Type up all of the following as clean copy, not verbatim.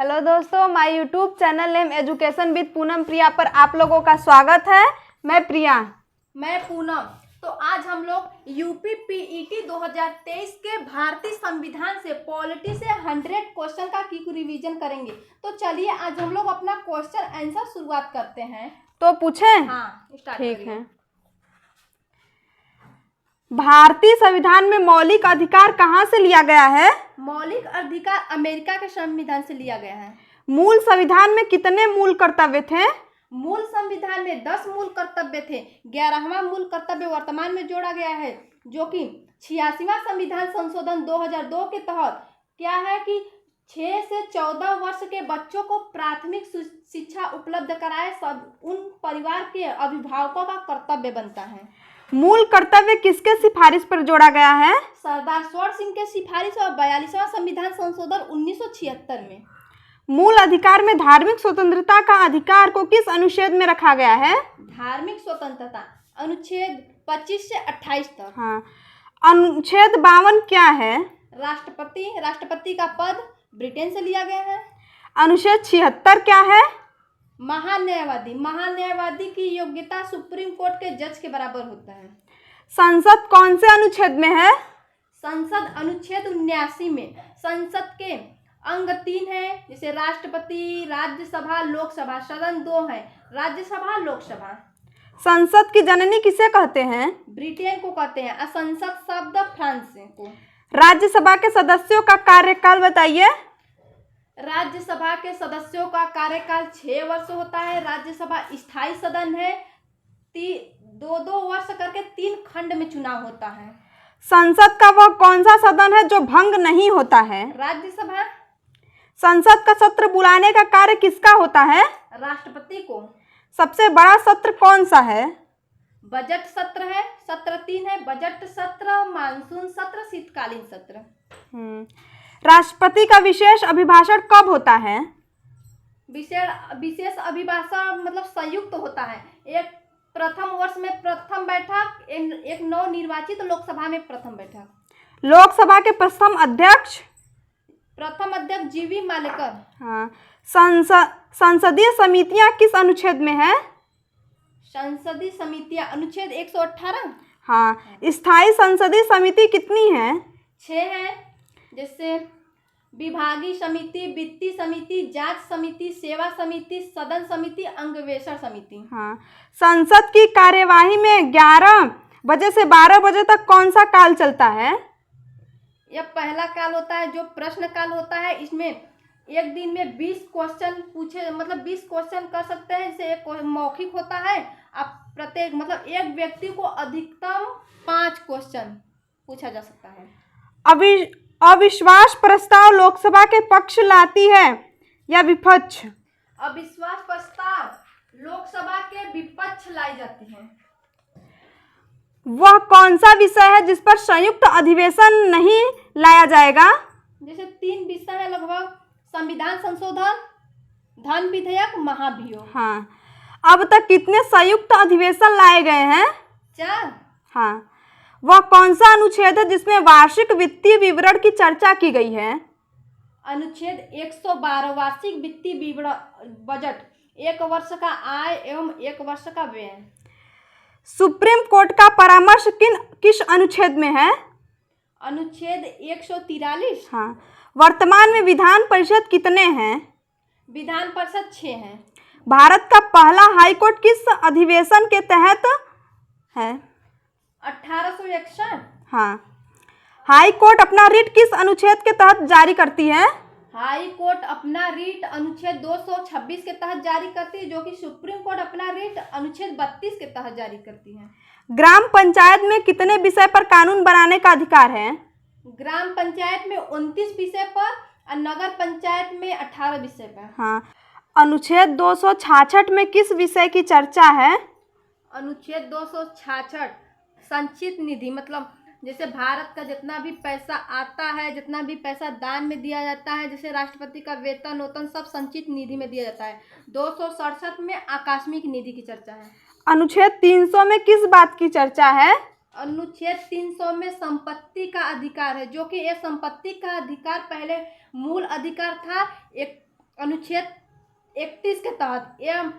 Hello दोस्तों, my YouTube channel name education with Poonam Priya पर आप लोगों का स्वागत है। मैं प्रिया। मैं पूनम। तो आज हम लोग यूपी पीईटी 2023 के भारतीय संविधान से पॉलिटी से 100 क्वेश्चन का क्विक रिवीजन करेंगे। तो चलिए आज हम लोग अपना क्वेश्चन आंसर शुरुआत करते हैं। तो पूछें? हाँ, स्टार्ट ठीक करिए। है। भारतीय संविधान में मौलिक अधिकार कहाँ से लिया गया है? मौलिक अधिकार अमेरिका के संविधान से लिया गया है। मूल संविधान में कितने मूल कर्तव्य थे? मूल संविधान में 10 मूल कर्तव्य थे। 11वां मूल कर्तव्य वर्तमान में जोड़ा गया है, जो कि 86वां संविधान संशोधन 2002 के तहत क्या है कि 6 से 14 वर्ष के बच्चों को प्राथमिक शिक्षा उपलब्ध कराए सब उन परिवार के अभिभावकों का कर्तव्य बनता है। मूल कर्तव्य किसके सिफारिश पर जोड़ा गया है? सरदार स्वर्ण सिंह के सिफारिश और 42वां संविधान संशोधन 1976 में। मूल अधिकार में धार्मिक स्वतंत्रता का अधिकार को किस अनुच्छेद में रखा गया है? धार्मिक स्वतंत्रता अनुच्छेद 25 से 28 तक। हाँ। अनुच्छेद 52 क्या है? राष्ट्रपति का पद ब्रिटेन से लिया गया है। अनुच्छेद 76 क्या है? महान्यायवादी की योग्यता सुप्रीम कोर्ट के जज के बराबर होता है। संसद कौन से अनुच्छेद में है? संसद अनुच्छेद 79 में। संसद के अंग 3 है, जैसे राष्ट्रपति, राज्यसभा, लोकसभा। सदन 2 है, राज्यसभा, लोकसभा। संसद की जननी किसे कहते हैं? ब्रिटेन को कहते हैं। संसद शब्द फ्रांस को। राज्यसभा के सदस्यों का कार्यकाल बताइए। राज्यसभा के सदस्यों का कार्यकाल 6 वर्ष होता है। राज्यसभा स्थायी सदन है। 2 वर्ष करके 3 खंड में चुनाव होता है। संसद का वह कौन सा सदन है जो भंग नहीं होता है? राज्यसभा। संसद का सत्र बुलाने का कार्य किसका होता है? राष्ट्रपति को। सबसे बड़ा सत्र कौन सा है? बजट सत्र है। सत्र 3 है, बजट सत्र, मानसून सत्र, शीतकालीन सत्र। राष्ट्रपति का विशेष अभिभाषण कब होता है? विशेष अभिभाषण मतलब संयुक्त होता है। एक प्रथम वर्ष में प्रथम बैठक, एक नवनिर्वाचित लोकसभा में प्रथम बैठक। लोकसभा के प्रथम अध्यक्ष जीवी मालेकर। हाँ। संसदीय समितियां किस अनुच्छेद में है? संसदीय समितियां अनुच्छेद 118। हाँ। स्थायी संसदीय समिति कितनी है? 6 है, जैसे विभागीय समिति, वित्तीय समिति, जांच समिति, सेवा समिति, सदन समिति, अंगवेषण समिति। हाँ। संसद की कार्यवाही में 11 बजे से 12 बजे तक कौन सा काल चलता है? यह पहला काल होता है, जो प्रश्न काल होता है। इसमें एक दिन में 20 क्वेश्चन पूछे, मतलब 20 क्वेश्चन कर सकते हैं। जैसे एक मौखिक होता है। आप प्रत्येक मतलब एक व्यक्ति को अधिकतम 5 क्वेश्चन पूछा जा सकता है। अविश्वास प्रस्ताव लोकसभा के पक्ष लाती है या विपक्ष? अविश्वास प्रस्ताव लोकसभा के विपक्ष लाई जाती है। वह कौन सा विषय है जिस पर संयुक्त अधिवेशन नहीं लाया जाएगा? जैसे 3 विषय है लगभग: संविधान संशोधन, धन विधेयक, महाभियोग। हाँ। अब तक कितने संयुक्त अधिवेशन लाए गए हैं? 4। हाँ। वह कौन सा अनुच्छेद है जिसमें वार्षिक वित्तीय विवरण की चर्चा की गई है? अनुच्छेद 112 वार्षिक वित्तीय विवरण बजट, 1 वर्ष का आय एवं 1 वर्ष का व्यय। सुप्रीम कोर्ट का परामर्श किस अनुच्छेद में है? अनुच्छेद 143। हाँ। वर्तमान में विधान परिषद कितने हैं? विधान परिषद 6 हैं। भारत का पहला हाईकोर्ट किस अधिवेशन के तहत है? 1861। हाँ। हाई कोर्ट अपना रिट किस अनुच्छेद के तहत जारी करती है? हाई कोर्ट अपना रिट अनुच्छेद 226 के तहत जारी करती है, जो कि सुप्रीम कोर्ट अपना रिट अनुच्छेद 32 के तहत जारी करती है। ग्राम पंचायत में कितने विषय पर कानून बनाने का अधिकार है? ग्राम पंचायत में 29 विषय पर और नगर पंचायत में 18 विषय पर। हाँ। अनुच्छेद 266 में किस विषय की चर्चा है? अनुच्छेद 266 संचित निधि, मतलब जैसे भारत का जितना भी पैसा आता है, जितना भी पैसा दान में दिया जाता है, जैसे राष्ट्रपति का वेतन वेतन सब संचित निधि में दिया जाता है। 267 में आकस्मिक निधि की चर्चा है। अनुच्छेद 300 में किस बात की चर्चा है? अनुच्छेद 300 में संपत्ति का अधिकार है, जो कि ये संपत्ति का अधिकार पहले मूल अधिकार था। एक अनुच्छेद 31 के तहत एवं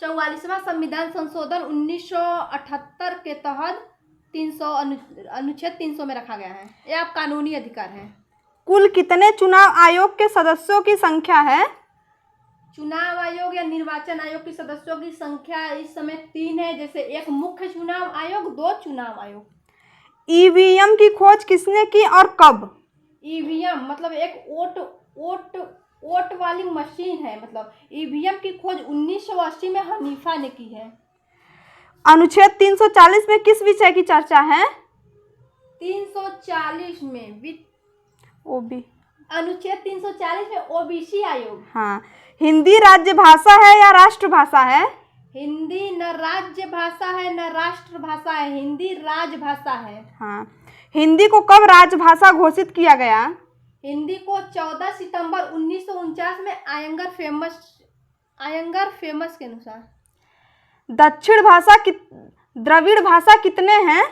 44वां संविधान संशोधन 1978 के तहत 300 अनुच्छेद 300 में रखा गया है। यह आप कानूनी अधिकार है। कुल कितने चुनाव आयोग के सदस्यों की संख्या है? चुनाव आयोग या निर्वाचन आयोग के सदस्यों की संख्या इस समय 3 है। जैसे एक मुख्य चुनाव आयोग, 2 चुनाव आयोग। ईवीएम की खोज किसने की और कब? ईवीएम मतलब एक वोट वाली मशीन है। मतलब ईवीएम की खोज 1980 में हनीफा ने की है। अनुच्छेद 340 में किस विषय की चर्चा है? 340 में ओबी अनुच्छेद 340 में ओबीसी आयोग। हाँ। हिंदी राज्य भाषा है या राष्ट्रभाषा है? हिंदी न राज्य भाषा है न राष्ट्रभाषा है, हिंदी राजभाषा है। हाँ। हिंदी को कब राजभाषा घोषित किया गया? हिंदी को 14 सितंबर 1949 में आयंगर फेमस के अनुसार। द्रविड़ भाषा कितने हैं?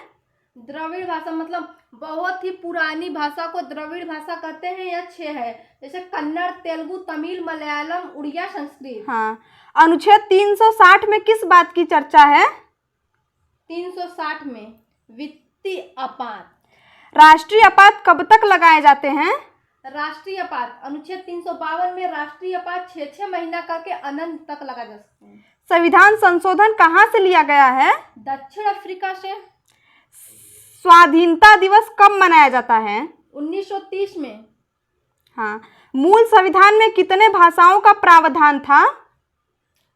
द्रविड़ भाषा मतलब बहुत ही पुरानी भाषा को द्रविड़ भाषा कहते हैं। यह 6 है। जैसे कन्नड़, तेलुगु, तमिल, मलयालम, उड़िया, संस्कृत। हाँ। अनुच्छेद 360 में किस बात की चर्चा है? 360 में वित्तीय आपात। राष्ट्रीय आपात कब तक लगाए जाते हैं? राष्ट्रीय आपात अनुच्छेद 352 में राष्ट्रीय आपात 6 महीना करके अनंत तक लगा जा सकते हैं। संविधान संशोधन कहाँ से लिया गया है? दक्षिण अफ्रीका से। स्वाधीनता दिवस कब मनाया जाता है? 1930 में। हाँ। मूल संविधान में कितने भाषाओं का प्रावधान था?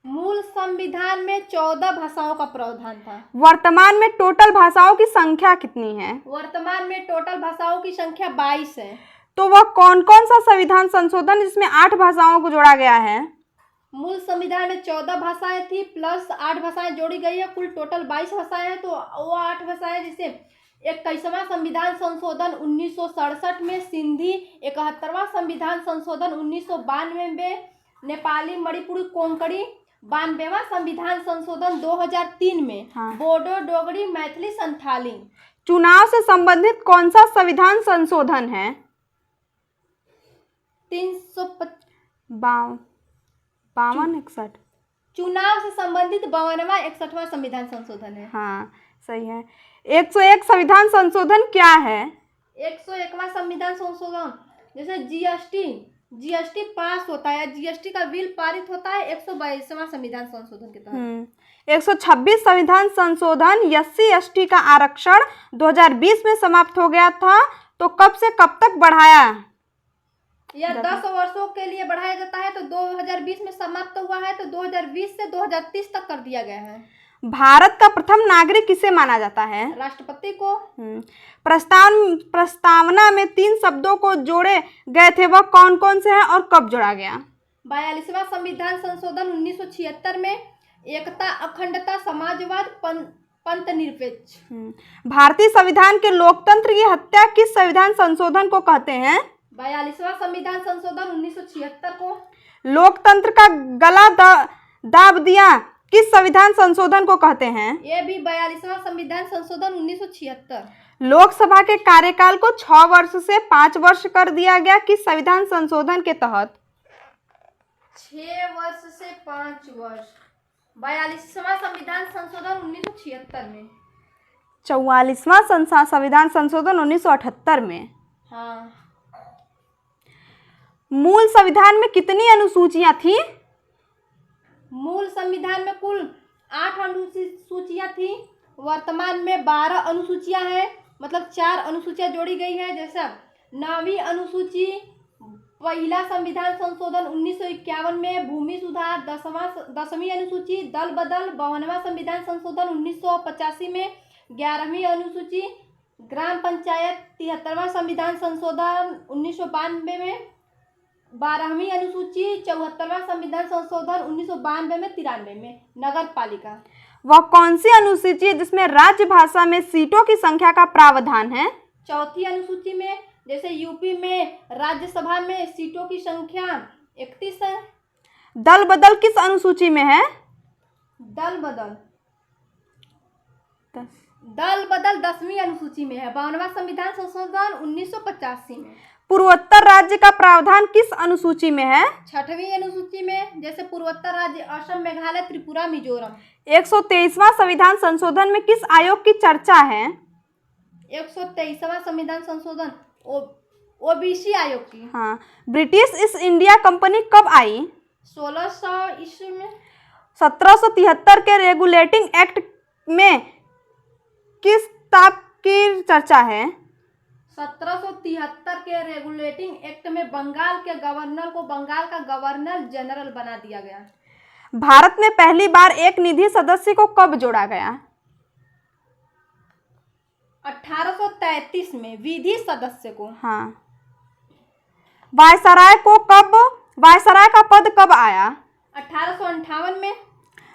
मूल संविधान में 14 भाषाओं का प्रावधान था। वर्तमान में टोटल भाषाओं की संख्या कितनी है? वर्तमान में टोटल भाषाओं की संख्या 22 है। तो वह कौन कौन सा संविधान संशोधन जिसमें 8 भाषाओं को जोड़ा गया है? मूल संविधान में 14 भाषाएं थी प्लस 8 भाषाएं जोड़ी गई है। कुल टोटल 22 भाषाएं हैं। तो वो 8 भाषाएं जैसे 21वां संविधान संशोधन 1967 में सिंधी, 71वां संविधान संशोधन 1992 में नेपाली, मणिपुरी, कोंकणी, 92वां संविधान संशोधन 2003 में बोडो, डोगरी, मैथिली, संथाली। चुनाव से संबंधित कौन सा संविधान संशोधन है? 52-61 चुनाव से संबंधित 52वां 61वां संविधान संशोधन है। हाँ, सही है। 101 संविधान संशोधन क्या है? 101वां संविधान संशोधन जैसे जीएसटी पास होता है, जीएसटी का बिल पारित होता है 122वां संविधान संशोधन के तहत। 126 संविधान संशोधन SC/ST का आरक्षण 2020 में समाप्त हो गया था, तो कब से कब तक बढ़ाया? यह 10 वर्षों के लिए बढ़ाया जाता है। तो 2020 में समाप्त हुआ है, तो 2020 से 2030 तक कर दिया गया है। भारत का प्रथम नागरिक किसे माना जाता है? राष्ट्रपति को। प्रस्तावना में 3 शब्दों को जोड़े गए थे, वह कौन कौन से हैं और कब जोड़ा गया? 42वां संविधान संशोधन 1976 में एकता, अखंडता, समाजवाद, पंथ निरपेक्ष। भारतीय संविधान के लोकतंत्र की हत्या किस संविधान संशोधन को कहते हैं? 42वां संविधान संशोधन 1976 को। लोकतंत्र का गला दाब दिया किस संविधान संशोधन को कहते हैं? ये भी 42वां संविधान संशोधन 1976। लोकसभा के कार्यकाल को 6 वर्ष से 5 वर्ष कर दिया गया किस संविधान संशोधन के तहत? 6 वर्ष से 5 वर्ष 42वां संविधान संशोधन 1976 में। 44वां संविधान संशोधन 1978 में। हाँ। मूल संविधान में कितनी अनुसूचियां थी? मूल संविधान में कुल 8 अनुसूचियां थी। वर्तमान में 12 अनुसूचियां हैं। मतलब 4 अनुसूचियां जोड़ी गई है। जैसा 9वीं अनुसूची पहला संविधान संशोधन 1951 में भूमि सुधार, 10वीं अनुसूची दल बदल, 52वां संविधान संशोधन 1985 में 11वीं अनुसूची ग्राम पंचायत, 73वां संविधान संशोधन 1992 में 12वीं अनुसूची, 74वां संविधान संशोधन 1992 में 93 में नगर पालिका। वह कौन सी अनुसूची है जिसमें राज्य भाषा में सीटों की संख्या का प्रावधान है? 4थी अनुसूची में जैसे यूपी में राज्यसभा में सीटों की संख्या 31 है। दल बदल किस अनुसूची में है? दल बदल 10वीं अनुसूची में है। 52वां संविधान संशोधन 1985 में। पूर्वोत्तर राज्य का प्रावधान किस अनुसूची में है? 6वीं अनुसूची में। जैसे पूर्वोत्तर राज्य असम, मेघालय, त्रिपुरा, मिजोरम। 123वां संविधान संशोधन में किस आयोग की चर्चा है? 123वां संविधान संशोधन ओबीसी आयोग की। हाँ। ब्रिटिश ईस्ट इंडिया कंपनी कब आई? 1600 ईस्वी में। 1773 के रेगुलेटिंग एक्ट में किस किताब की चर्चा है? 1773 के रेगुलेटिंग एक्ट में बंगाल के गवर्नर को बंगाल का गवर्नर जनरल बना दिया गया। भारत में पहली बार एक निधि सदस्य को कब जोड़ा गया? 1833 में विधि सदस्य को। हाँ। वायसराय का पद कब आया? 1858 में।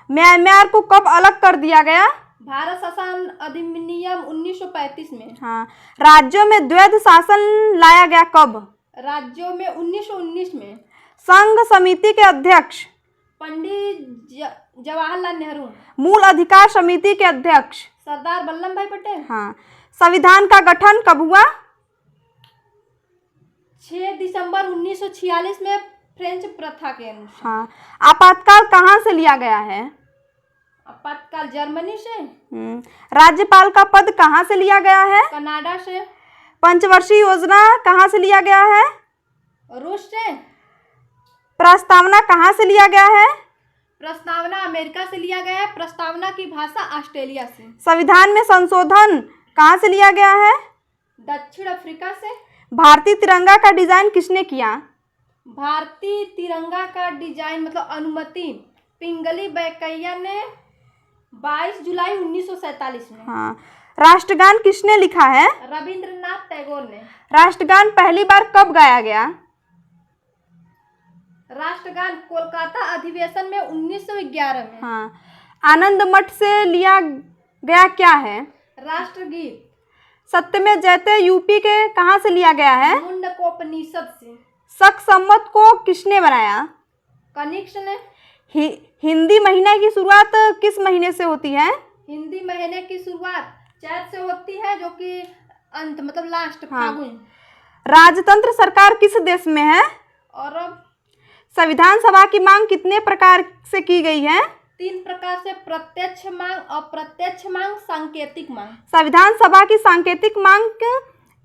म्यांमार को कब अलग कर दिया गया? भारत शासन अधिनियम 1935 में। हाँ। राज्यों में द्वैध शासन लाया गया कब? राज्यों में 1919 में। संघ समिति के अध्यक्ष? पंडित जवाहरलाल नेहरू। मूल अधिकार समिति के अध्यक्ष? सरदार वल्लभ भाई पटेल। हाँ। संविधान का गठन कब हुआ? 6 दिसंबर 1946 में फ्रेंच प्रथा के अनुसार। हाँ। आपातकाल कहाँ से लिया गया है? आपातकाल जर्मनी से। राज्यपाल का पद कहाँ से लिया गया है? कनाडा से। पंचवर्षीय योजना कहाँ से लिया गया है? रूस से। प्रस्तावना कहाँ से लिया गया है? प्रस्तावना अमेरिका से लिया गया है। प्रस्तावना की भाषा ऑस्ट्रेलिया से। संविधान में संशोधन कहाँ से लिया गया है? दक्षिण अफ्रीका से। भारतीय तिरंगा का डिजाइन किसने किया? भारतीय तिरंगा का डिजाइन मतलब अनुमति पिंगली बैकैया ने 22 जुलाई 1947 में। हाँ। राष्ट्रगान किसने लिखा है? रविंद्रनाथ टैगोर ने। राष्ट्रगान पहली बार कब गाया गया? राष्ट्रगान कोलकाता अधिवेशन में 1911 में। हाँ। आनंद मठ से लिया गया क्या है? राष्ट्रगीत। सत्यमेव जयते यूपी के कहाँ से लिया गया है? मुंडकोपनिषद से। शक संवत को किसने बनाया? कनिष्क ने। हिंदी महीने की शुरुआत किस महीने से होती है? हिंदी महीने की शुरुआत चैत से होती है, जो कि अंत मतलब लास्ट फागुन। राजतंत्र सरकार किस देश में है? और अब संविधान सभा की मांग कितने प्रकार से की गई है? 3 प्रकार से, प्रत्यक्ष मांग, अप्रत्यक्ष मांग, सांकेतिक मांग। संविधान सभा की सांकेतिक मांग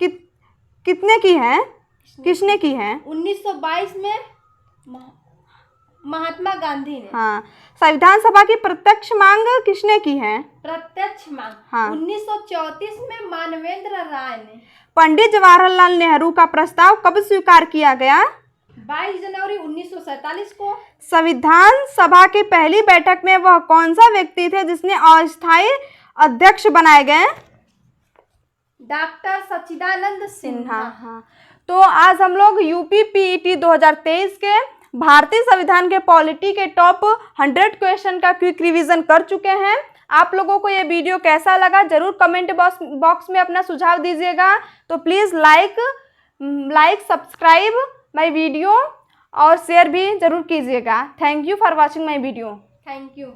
कितने की है? किसने की है? 1922 में महात्मा गांधी ने। हाँ। संविधान सभा की प्रत्यक्ष मांग किसने की है? प्रत्यक्ष मांग। हाँ। 1934 में मानवेंद्र राय ने। पंडित जवाहरलाल नेहरू का प्रस्ताव कब स्वीकार किया गया? 22 जनवरी 1947 को। संविधान सभा की पहली बैठक में वह कौन सा व्यक्ति थे जिसने अस्थायी अध्यक्ष बनाए गए? डॉक्टर सच्चिदानंद सिन्हा। हाँ। तो आज हम लोग यूपी पीईटी 2023 के भारतीय संविधान के पॉलिटी के टॉप 100 क्वेश्चन का क्विक रिवीजन कर चुके हैं। आप लोगों को ये वीडियो कैसा लगा जरूर कमेंट बॉक्स में अपना सुझाव दीजिएगा। तो please like subscribe my video और शेयर भी जरूर कीजिएगा। Thank you for watching my video. Thank you.